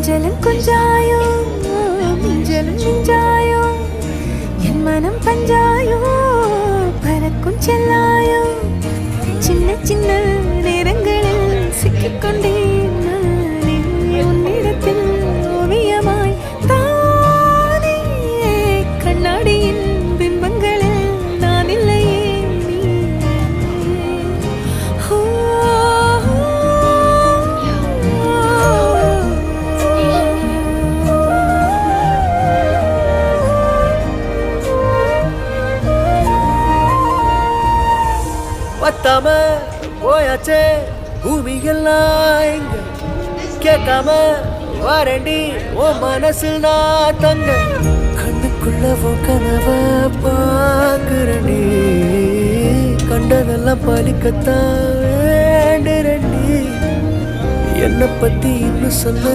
கொஞ்சலும் கொஞ்சாயோ மிஞ்சலும் மிஞ்சாயோ என் மனம் பஞ்சாயோ பறக்கும் செல்லாயோ சின்ன சின்ன நேரங்களில் சிக்கிக்கொண்டேன் நானே உன்னிடத்தில் ஓவியமாய் தானே கண்ணாடியின் பிம்பங்களில் நான் இல்லையே நீ பத்தாம போயாச்சே பூமி எல்லாம் இங்க கேட்காம வாரண்டி ஓ மனசில் நான் தங்க கண்ணுக்குள்ள உன் கனவ பாக்குறண்டி கண்டதெல்லாம் பலிக்கத்தான் வேண்டுறண்டி என்னை பத்தி இன்னும் சொல்ல